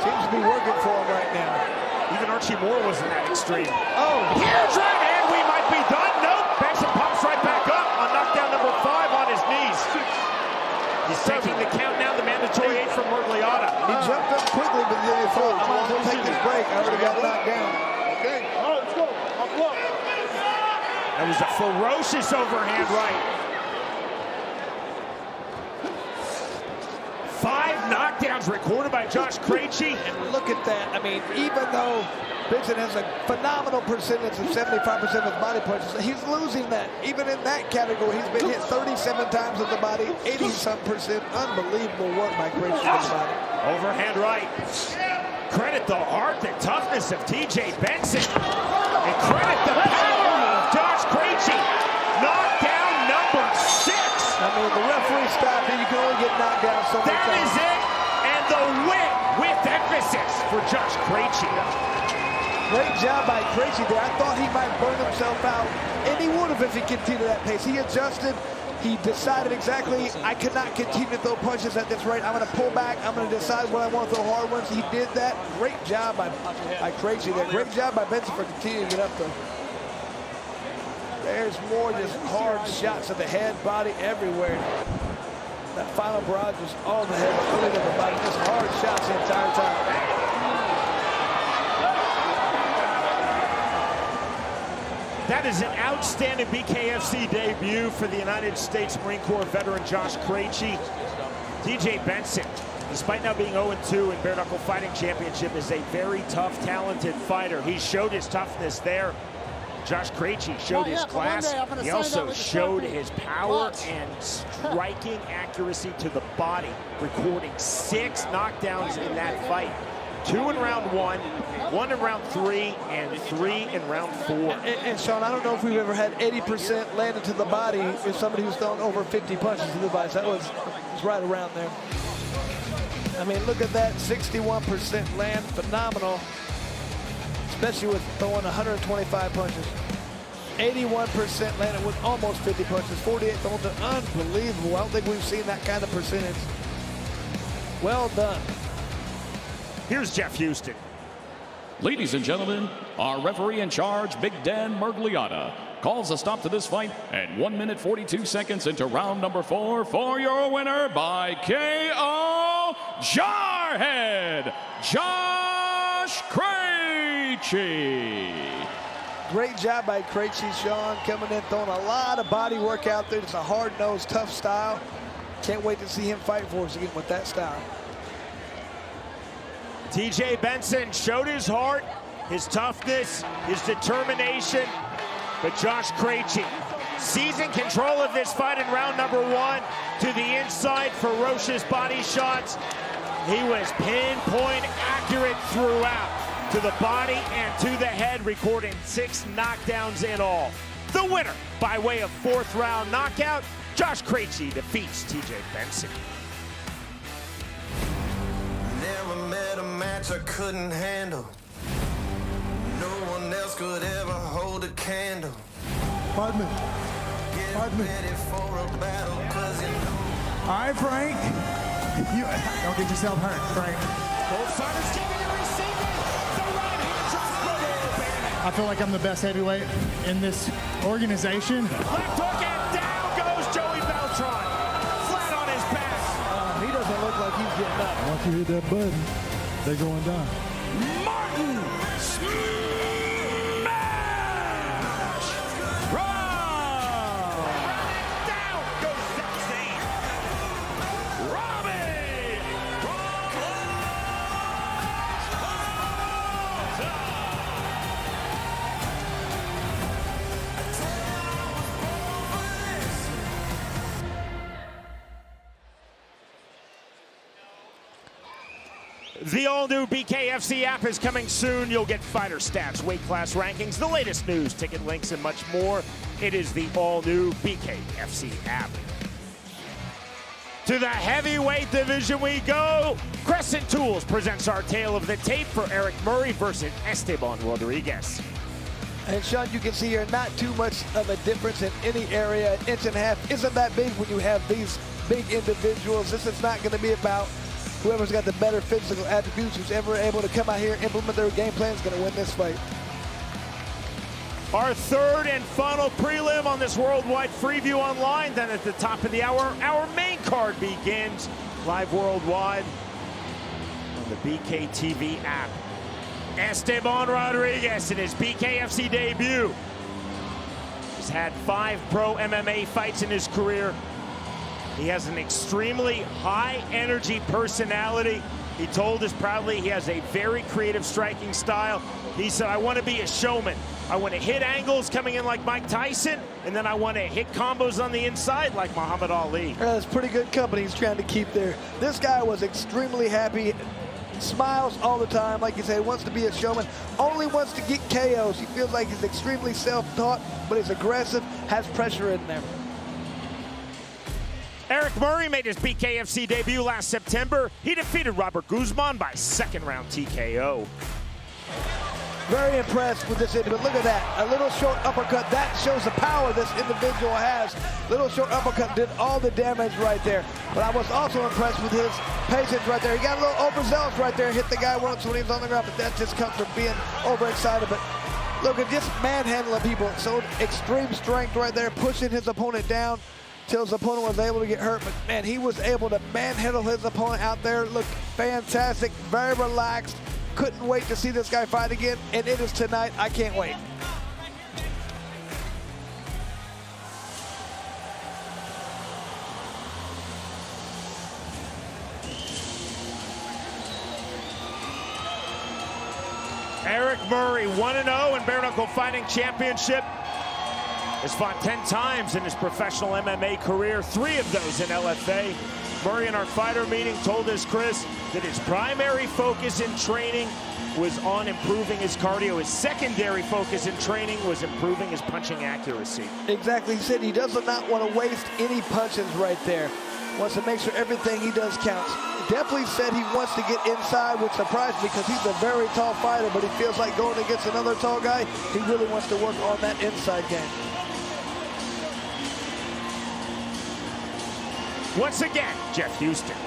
Seems to be working for him right now. Even Archie Moore wasn't that extreme. Oh, here's right hand. We might be done. Nope. Benson pops right back up on knockdown number 5 on his knees. He's taking the count now. The mandatory 8 from Murgliata. He jumped up quickly, but then he thought, I might as well take this break. I already got knocked down. Okay. All right, let's go. Up. That was a ferocious overhand right. 5 knockdowns recorded by Josh Krejci. And look at that. I mean, even though Benson has a phenomenal percentage of 75% of his body punches, he's losing that. Even in that category, he's been hit 37 times with the body, 80-some%. Unbelievable work by Krejci with the body. Overhand right. Credit the heart, the toughness of TJ Benson. And credit the power of Josh Krejci. Knockdown number 6. I mean, the referee stopped it. You can only get knocked down so many times. That is it. And the win with emphasis for Josh Krejci. Great job by Krejci there. I thought he might burn himself out. And he would have if he continued that pace. He adjusted. He decided exactly, I cannot continue to throw punches at this rate. I'm going to pull back. I'm going to decide when I want to throw hard ones. He did that. Great job by Krejci there. Great job by Benson for continuing to get up there. There's more just hard shots of the head, body, everywhere. That final barrage was all the head, really to the body. Just hard shots the entire time. That is an outstanding BKFC debut for the United States Marine Corps veteran Josh Krejci. TJ Benson, despite now being 0-2 in Bare Knuckle Fighting Championship, is a very tough, talented fighter. He showed his toughness there. Josh Krejci showed his class. He also showed his power and striking accuracy to the body, recording 6 knockdowns in that fight. 2 in round 1, 1 in round 3, and 3 in round 4. And Sean, I don't know if we've ever had 80% landed to the body with somebody who's thrown over 50 punches to the body. So that was right around there. I mean, look at that, 61% land, phenomenal. Especially with throwing 125 punches. 81% landed with almost 50 punches. 48 thrown to unbelievable. I don't think we've seen that kind of percentage. Well done. Here's Jeff Houston. Ladies and gentlemen, our referee in charge, Big Dan Murgliata, calls a stop to this fight at 1 minute 42 seconds into round number 4 for your winner by KO Jarhead, Josh Krejci. Great job by Krejci, Sean, coming in, throwing a lot of body work out there. It's a hard-nosed, tough style. Can't wait to see him fight for us again with that style. TJ Benson showed his heart, his toughness, his determination, but Josh Krejci seizing control of this fight in round number 1 to the inside, ferocious body shots. He was pinpoint accurate throughout, to the body and to the head, recording 6 knockdowns in all. The winner by way of 4th round knockout, Josh Krejci defeats TJ Benson. Never met a match I couldn't handle. No one else could ever hold a candle. Pardon me. Pardon me. Ready for a battle, 'cause you know. All right, Frank. You don't get yourself hurt, Frank. Both fighters giving and receiving. The right hand drops from I feel like I'm the best heavyweight in this organization. left hook and down goes Joey Beltran. Flat on his back. He doesn't look like he's getting up. Once you hit that button, they're going down. Martin Smash Braun. Down goes Zane. Robbie The all-new BKFC app is coming soon. You'll get fighter stats, weight class rankings, the latest news, ticket links, and much more. It is the all-new BKFC app. To the heavyweight division we go. Crescent Tools presents our tale of the tape for Erick Muray versus Esteban Rodrigues. And Sean, you can see here not too much of a difference in any area. An inch and a half isn't that big when you have these big individuals. This is not going to be about whoever's got the better physical attributes, who's ever able to come out here and implement their game plan is going to win this fight. Our 3rd and final prelim on this worldwide Freeview Online. Then at the top of the hour, our main card begins live worldwide on the BKTV app. Esteban Rodrigues in his BKFC debut. He's had 5 pro MMA fights in his career. He has an extremely high energy personality. He told us proudly he has a very creative striking style. He said, I want to be a showman. I want to hit angles coming in like Mike Tyson, and then I want to hit combos on the inside like Muhammad Ali. That's pretty good company he's trying to keep there. This guy was extremely happy, smiles all the time. Like you said, wants to be a showman, only wants to get KOs. He feels like he's extremely self-taught, but he's aggressive, has pressure in there. Erick Muray made his BKFC debut last September. He defeated Robert Guzman by 2nd round TKO. Very impressed with this individual. Look at that, a little short uppercut. That shows the power this individual has. Little short uppercut did all the damage right there. But I was also impressed with his patience right there. He got a little overzealous right there, hit the guy once when he was on the ground, but that just comes from being overexcited. But look at just manhandling people. So extreme strength right there, pushing his opponent down till his opponent was able to get hurt. But man, he was able to manhandle his opponent out there. Looked fantastic, very relaxed. Couldn't wait to see this guy fight again, and it is tonight. I can't wait. Erick Muray, 1-0 in Bare Knuckle Fighting Championship. Has fought 10 times in his professional MMA career, 3 of those in LFA. Muray in our fighter meeting told us, Chris, that his primary focus in training was on improving his cardio. His secondary focus in training was improving his punching accuracy. Exactly. He said he does not want to waste any punches right there. Wants to make sure everything he does counts. Definitely said he wants to get inside, which surprised me because he's a very tall fighter, but he feels like going against another tall guy, he really wants to work on that inside game. Once again, Jeff Houston.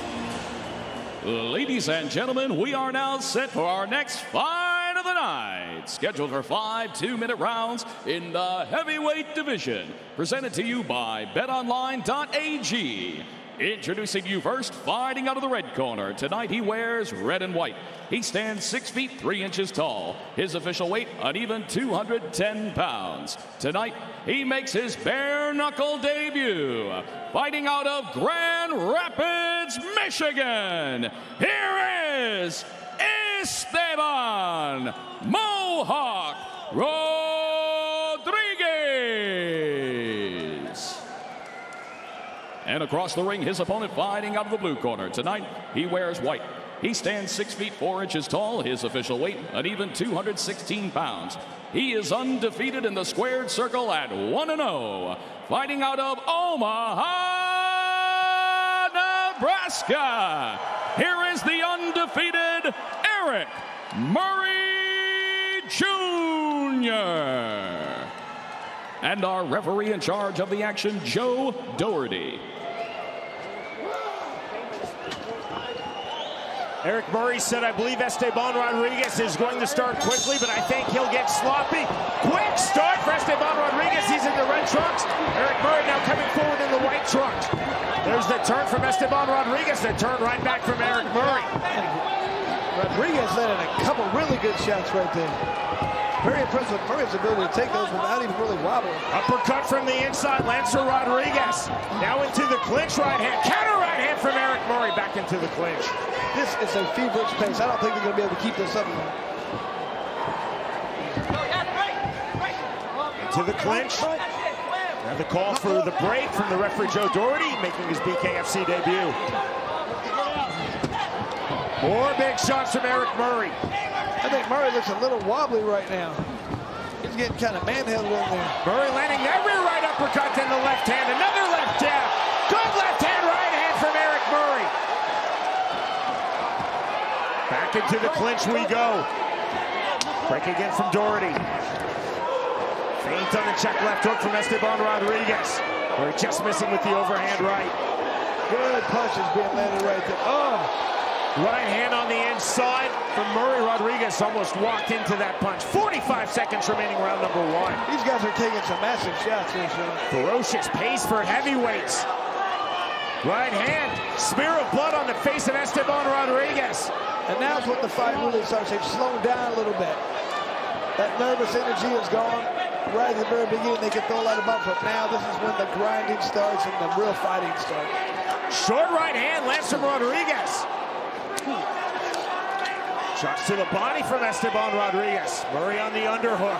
Ladies and gentlemen, we are now set for our next fight of the night. Scheduled for 5 2-minute rounds in the heavyweight division. Presented to you by BetOnline.ag. Introducing you first, fighting out of the red corner. Tonight he wears red and white. He stands 6 feet 3 inches tall. His official weight, an even 210 pounds. Tonight, he makes his bare knuckle debut. Fighting out of Grand Rapids, Michigan. Here is Esteban Mohawk Rodrigues. And across the ring, his opponent fighting out of the blue corner. Tonight, he wears white. He stands 6 feet 4 inches tall. His official weight, an even 216 pounds. He is undefeated in the squared circle at 1-0. Fighting out of Omaha, Nebraska. Here is the undefeated Erick Muray Jr. And our referee in charge of the action, Joe Doherty. Erick Muray said, I believe Esteban Rodrigues is going to start quickly, but I think he'll get sloppy. Quick start for Esteban Rodrigues. He's in the red trunks. Erick Muray now coming forward in the white trunks. There's the turn from Esteban Rodrigues. The turn right back from Erick Muray. Rodrigues landed a couple really good shots right there. Very impressed with Murray's ability to take those without even really wobbling. Uppercut from the inside, Lancer Rodrigues. Now into the clinch right hand. Counter right hand from Erick Muray back into the clinch. This is a feverish pace. I don't think they're going to be able to keep this up. Into the clinch. Now the call for the break from the referee Joe Doherty, making his BKFC debut. More big shots from Erick Muray. I think Muray looks a little wobbly right now. He's getting kind of manhandled in there. Muray landing every right uppercut, then the left hand, another left jab. Good left hand, right hand from Erick Muray. Back into the clinch we go. Break again from Doherty. Feint on the check left hook from Esteban Rodrigues. Muray just missing with the overhand right. Good punches being landed right there. Oh! Right hand on the inside from Muray. Rodrigues almost walked into that punch. 45 seconds remaining, round number 1. These guys are taking some massive shots here, Sean. Ferocious pace for heavyweights. Right hand, smear of blood on the face of Esteban Rodrigues. And now's when the fight really starts. They've slowed down a little bit. That nervous energy is gone. Right at the very beginning, they could throw a lot of bumps, but now this is when the grinding starts and the real fighting starts. Short right hand, Lancer Rodrigues. Shots to the body from Esteban Rodrigues. Muray on the underhook.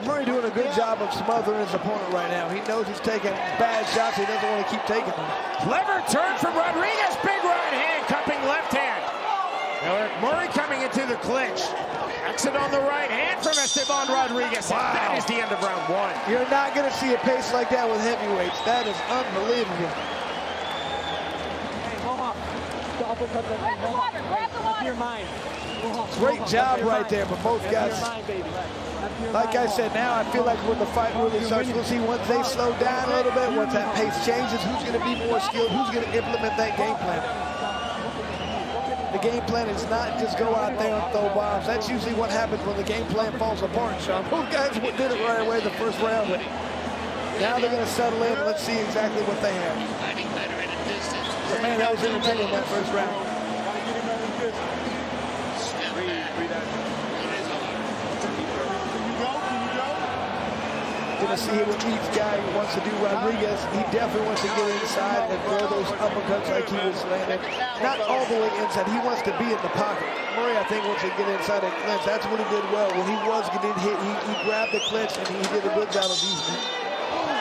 Muray doing a good job of smothering his opponent right now. He knows he's taking bad shots. He doesn't want to keep taking them. Clever turn from Rodrigues. Big right hand, cupping left hand. Now Erick Muray coming into the clinch. Exit on the right hand from Esteban Rodrigues. Wow. That is the end of round 1. You're not going to see a pace like that with heavyweights. That is unbelievable. Great job right there for both guys. Like I said, now I feel like when the fight really starts, we'll see once they slow down a little bit, once that pace changes, who's going to be more skilled, who's going to implement that game plan. The game plan is not just go out there and throw bombs. That's usually what happens when the game plan falls apart, Sean. Both guys did it right away the first round, but now they're going to settle in. Let's see exactly what they have. But man, that was entertaining that first round. Gonna see what each guy wants to do. Rodrigues, he definitely wants to get inside and throw those uppercuts like he was landing. Not all the way inside. He wants to be in the pocket. Muray, I think, wants to get inside and clinch. That's what he did well. When he was getting hit, he grabbed the clinch and he did a good job of using it.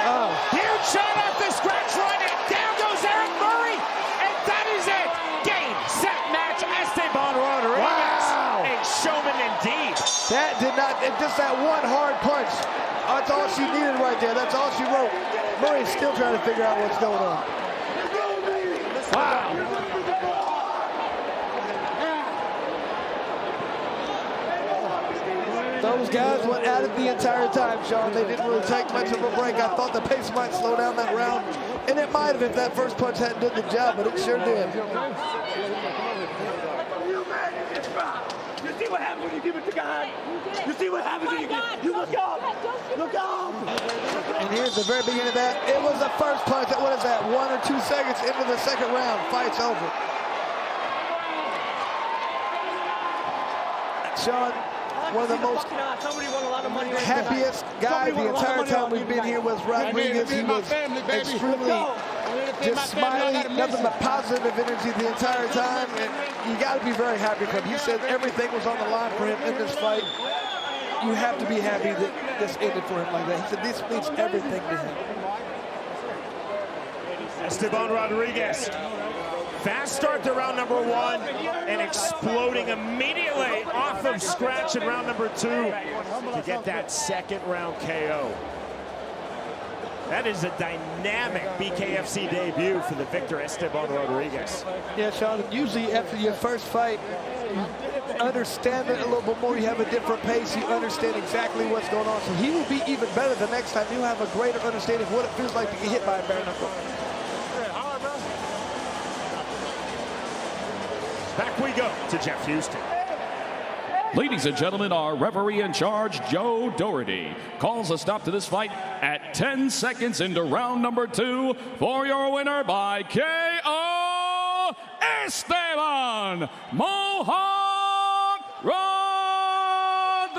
Oh, huge shot off the scratch line, and down goes Erick Muray, and that is it. Game, set, match. Esteban Rodrigues. Wow. A showman indeed. That did not, just that one hard punch. That's all she needed right there. That's all she wrote. Murray's still trying to figure out what's going on. Wow. Those guys went at it the entire time, Sean. They didn't really take much of a break. I thought the pace might slow down that round, and it might have if that first punch hadn't done the job, but it sure did. You see what happens when you give it to God? You see what happens when you give it? You look up! Look up! And here's the very beginning of that. It was the first punch. What is that? 1 or 2 seconds into the second round. Fight's over. Sean, one of the most happiest guys the entire time we've been here was Rodrigues. He was extremely just smiling, nothing but positive energy the entire time, and you got to be very happy for him. He said everything was on the line for him in this fight. You have to be happy that this ended for him like that. He said this means everything to him. Esteban Rodrigues, fast start to round number 1 and exploding immediately off of scratch in round number 2 to get that second round KO. That is a dynamic BKFC debut for the victor, Esteban Rodrigues. Yeah, Sean, usually after your first fight, you understand it a little bit more. You have a different pace. You understand exactly what's going on. So he will be even better the next time. He'll have a greater understanding of what it feels like to get hit by a bare knuckle. Back we go to Jeff Houston. Ladies and gentlemen, our referee in charge, Joe Doherty, calls a stop to this fight at 10 seconds into round number 2 for your winner by KO, Esteban Mohawk Rodrigues.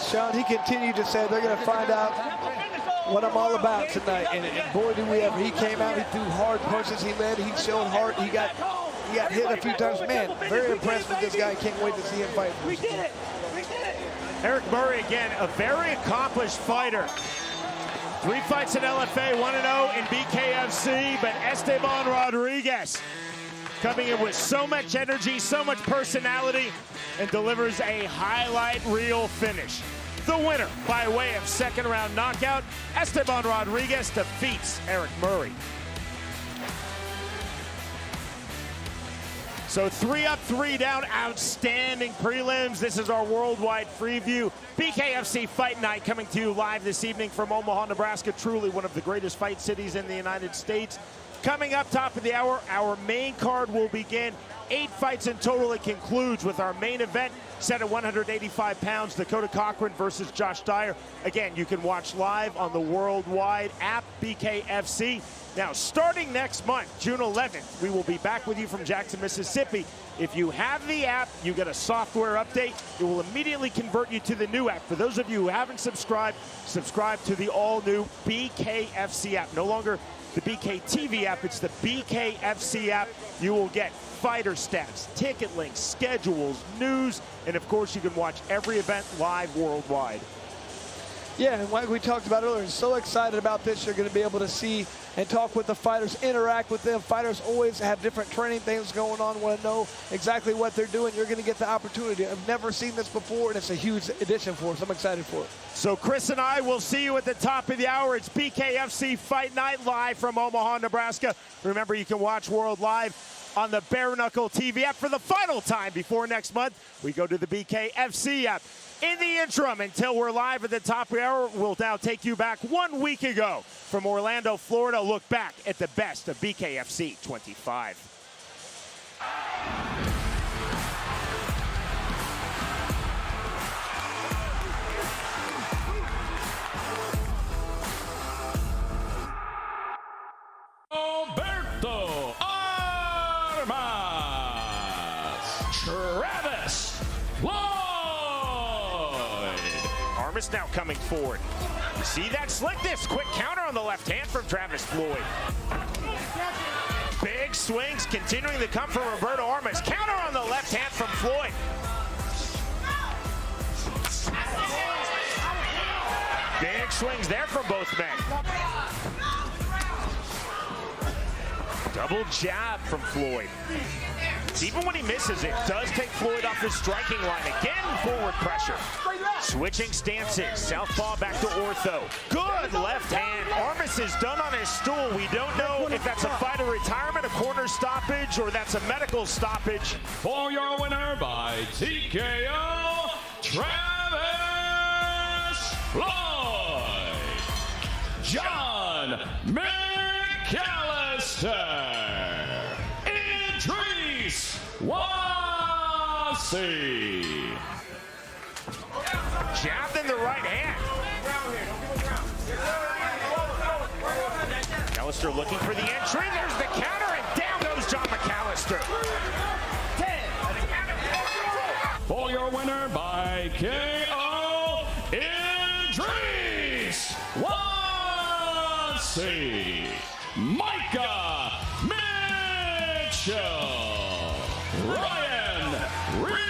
Sean, he continued to say they're going to find out what I'm all about tonight. And boy, did we ever. He came out, he threw hard punches, he led, he showed heart, he got hit a few times. Man, very impressed with this guy. Can't wait to see him fight. We did it. We did it. Erick Muray, again, a very accomplished fighter. 3 fights in LFA, 1-0 in BKFC, but Esteban Rodrigues coming in with so much energy, so much personality, and delivers a highlight reel finish. The winner, by way of second round knockout, Esteban Rodrigues defeats Erick Muray. So 3 up, 3 down, outstanding prelims. This is our worldwide preview. BKFC Fight Night coming to you live this evening from Omaha, Nebraska. Truly one of the greatest fight cities in the United States. Coming up top of the hour, our main card will begin. 8 fights in total. It concludes with our main event set at 185 pounds, Dakota Cochrane versus Josh Dyer. Again, you can watch live on the worldwide app, BKFC. Now, starting next month, June 11th, we will be back with you from Jackson, Mississippi. If you have the app, you get a software update. It will immediately convert you to the new app. For those of you who haven't subscribed, subscribe to the all-new BKFC app. No longer the BKTV app, it's the BKFC app. You will get fighter stats, ticket links, schedules, news, and of course you can watch every event live worldwide. Yeah, and like we talked about earlier, so excited about this. You're going to be able to see and talk with the fighters, interact with them. Fighters always have different training things going on, want to know exactly what they're doing. You're going to get the opportunity. I've never seen this before, and it's a huge addition for us. I'm excited for it. So Chris and I will see you at the top of the hour. It's BKFC Fight Night live from Omaha, Nebraska. Remember, you can watch World Live on the Bare Knuckle TV app for the final time before next month. We go to the BKFC app. In the interim, until we're live at the top of the hour, we'll now take you back 1 week ago from Orlando, Florida. Look back at the best of BKFC 25. Adalberto Armas, Travis Floyd. Armas now coming forward. You see that slickness? Quick counter on the left hand from Travis Floyd. Big swings continuing to come from Roberto Armas. Counter on the left hand from Floyd. Big swings there from both men. Double jab from Floyd. Even when he misses, it does take Floyd off his striking line. Again, forward pressure. Switching stances. Southpaw back to ortho. Good left hand. Armas is done on his stool. We don't know if that's a fighter retirement, a corner stoppage, or that's a medical stoppage. For your winner by TKO, Travis Floyd, John McAllister, Wasi. Jabbed in the right hand. McAllister looking for the entry. There's the counter, and down goes John McAllister. For your winner by KO, Idris Wasi. BKFC, Micah Mitchell, Ryan Reaver.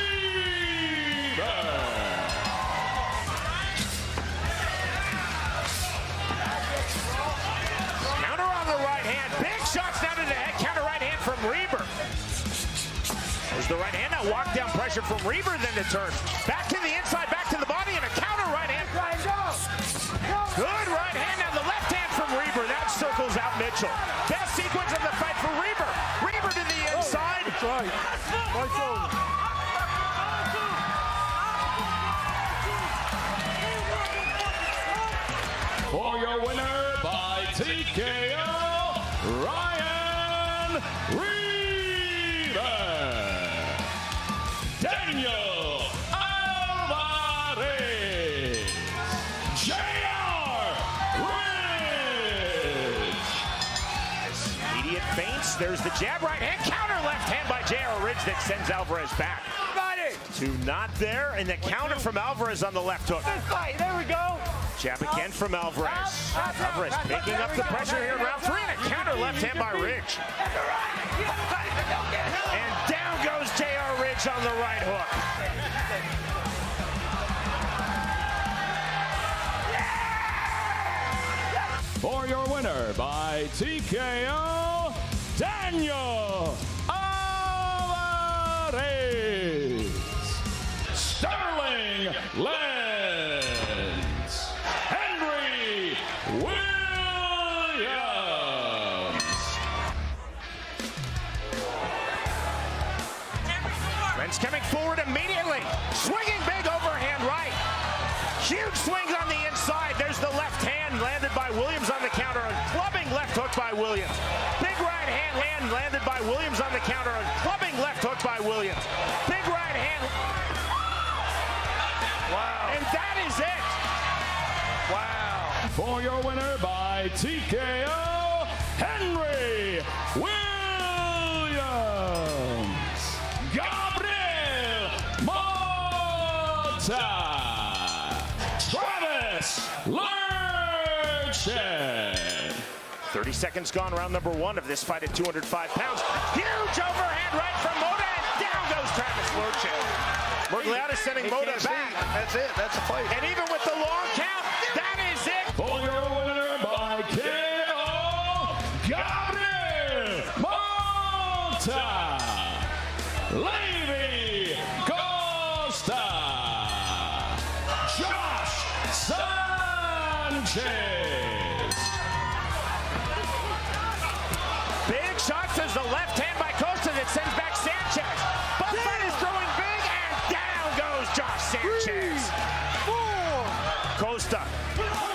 Counter on the right hand. Big shots down to the head. Counter right hand from Reaver. There's the right hand. Now walk down pressure from Reaver, then the turn. Back to the inside, back to the body, and a counter right hand. Good right hand. Now the left hand from Reaver. That circles out Mitchell. Best sequence of the fight for Reaver. Reaver to the inside. That's right. Right shoulder. For your winner by TKO, Ryan Reaver. Daniel Alvarez. J.R. Ridge. Immediate feints. There's the jab right hand. Counter left hand by J.R. Ridge that sends Alvarez back. To not there, and the counter from Alvarez on the left hook. There we go. Jab again from Alvarez. Alvarez picking up the pressure here in round 3, and a counter left hand by Ridge. And down goes J.R. Ridge on the right hook. For your winner by TKO, Daniel Alvarez. Sterling Lenz. Henry Williams. Lenz coming forward immediately. Swinging big overhand right. Huge swings on the inside. There's the left hand landed by Williams on the counter. And clubbing left hook by Williams. Big right hand landed by Williams on the counter. And clubbing left hook by Williams. Big right hand. Wow. And that is it. Wow. For your winner by TKO, Henry Williams. Gabriel Mota. Travis Lurchin. 30 seconds gone, round number 1 of this fight at 205 pounds. Huge overhand right from Mota, and down goes Travis Lurchin. Murgliata sending Mota back. That's it. That's the fight. And even with the long count, that is it. For your winner by KO, Gabriel Mota. Levi Costa. Josh Sanchez. Big shots. There's the left hand by Costa that sends back Sanchez. Buffett is throwing big, and down goes Josh Sanchez. Costa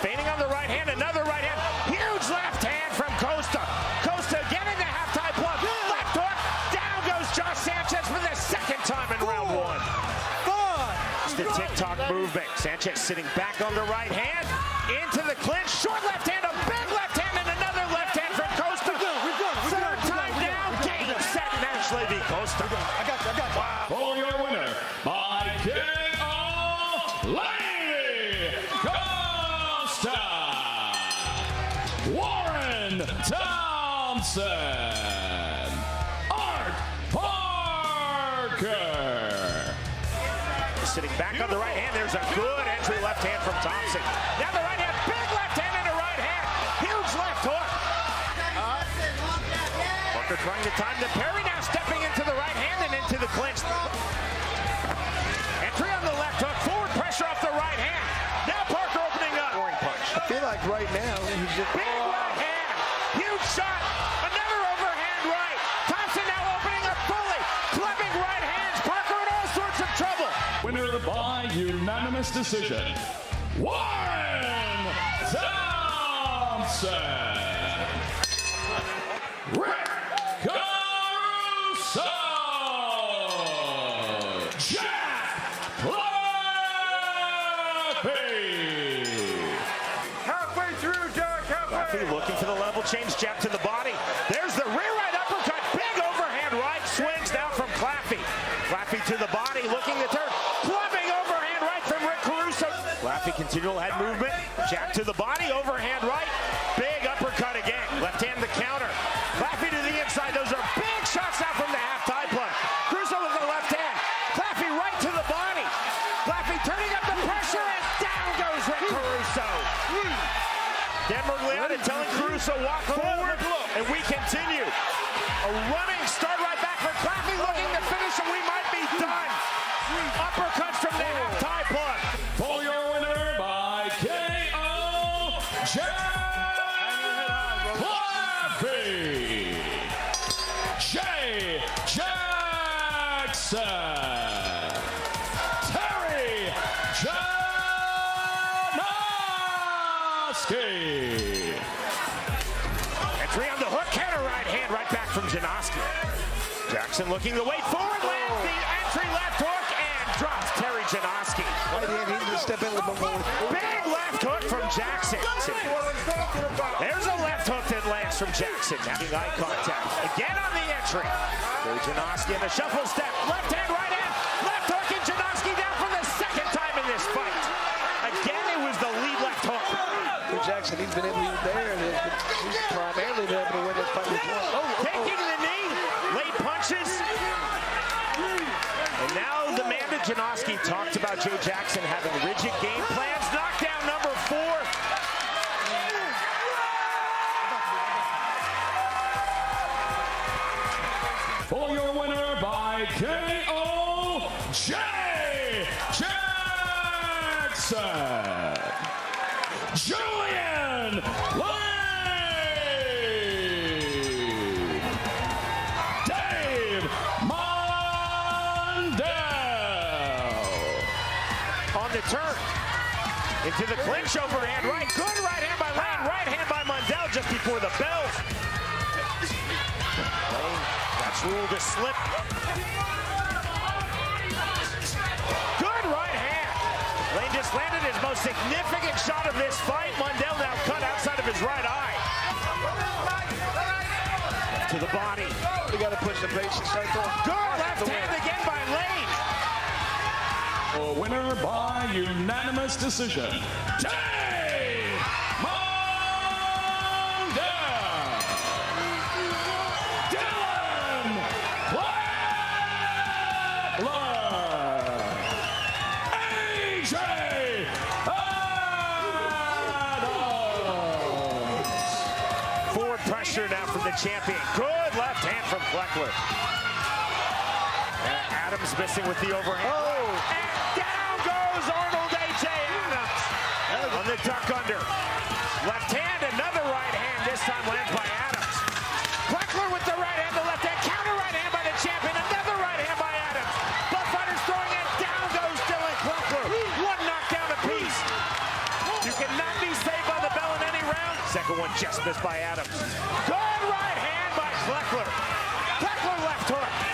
feigning on the right hand, another right hand. Huge left hand from Costa. Costa again in the half-time plug. Left hook. Down goes Josh Sanchez for the second time in round 1. It's the tick-tock movement. Sanchez sitting back on the right hand. Into the clinch. Short left hand, a big left hand, and another left hand from Costa. Third time down. Game, set, match, Levi Costa. I got you. Wow. For your winner by KO, Levi Costa. Warren Thompson. Art Parker. Sitting back on the right hand. There's a good entry left hand from Thompson. Now the right hand. Big left hand and a right hand. Huge left hook. Parker trying to time the parry. Now stepping into the right hand and into the clinch. Entry on the left hook. Forward pressure off the right hand. Now Parker opening up. I feel like right now he's just Big right hand. Huge shot. Another overhand right. Thompson now opening up fully. Clubbing right hands. Parker in all sorts of trouble. Winner by unanimous decision, Warren Thompson. Rick Caruso. Jett Halfway through, Jack. Halfway. Looking for the level change, jab to the body. There's the rear right uppercut. Big overhand right. Swings down from Claffey. Claffey to the body, looking to turn. Clubbing overhand right from Rick Caruso. Claffey continual head movement. Jab to the body, overhand right. Big uppercut Denbergliata telling Caruso walk forward, and we continue. A running start right back for Claffey, looking to finish, and we might be done. Uppercuts from the half-tie plug. For your winner by KO, Claffey, Jackson, Terry Janoski. Entry on the hook, and a right hand right back from Janoski. Jackson looking to wait forward, lands the entry left hook, and drops Terry Janoski. Right hand, he's gonna step in a little bit more. Big left hook from Jackson. There's a left hook that lands from Jackson, having eye contact. Again on the entry. Terry Janoski in the shuffle step. Left hand, right hand, left hook, and Janoski down for the second time in this fight. Again, it was the lead left hook. For Jackson, he's been able to use there, and he's primarily been able to win this fight with one. Taking the knee, late punches. And now the man that Janoski talked about, Jay Jackson, having rigid game plans. Knockdown number 4. For your winner by KO, Jackson, Julian Lane, Dave Mondell. On the turn. Into the clinch, overhand right. Good right hand by Lane. Right hand by Mondell just before the bell. Lane, that's ruled a slip. Good right hand. Lane just landed his most significant shot of this fight. Mondell now cut outside of his right eye. To the body. We got to push the pace and start going. Good left hand again by Lane. A winner by unanimous decision, Dave Mondell. Dylan Blackler. AJ Adams. Forward pressure now from the champion. Good left hand from Blackler. Adams missing with the overhand. And down goes Arnold A.J. Adams on the duck under. Left hand, another right hand. This time lands by Adams. Blackler with the right hand, the left hand. Counter right hand by the champion. Another right hand by Adams. Both fighters throwing it. Down goes Dylan Blackler. One knockdown apiece. You cannot be saved by the bell in any round. Second one just missed by Adams. Good right hand by Blackler. Blackler left hook.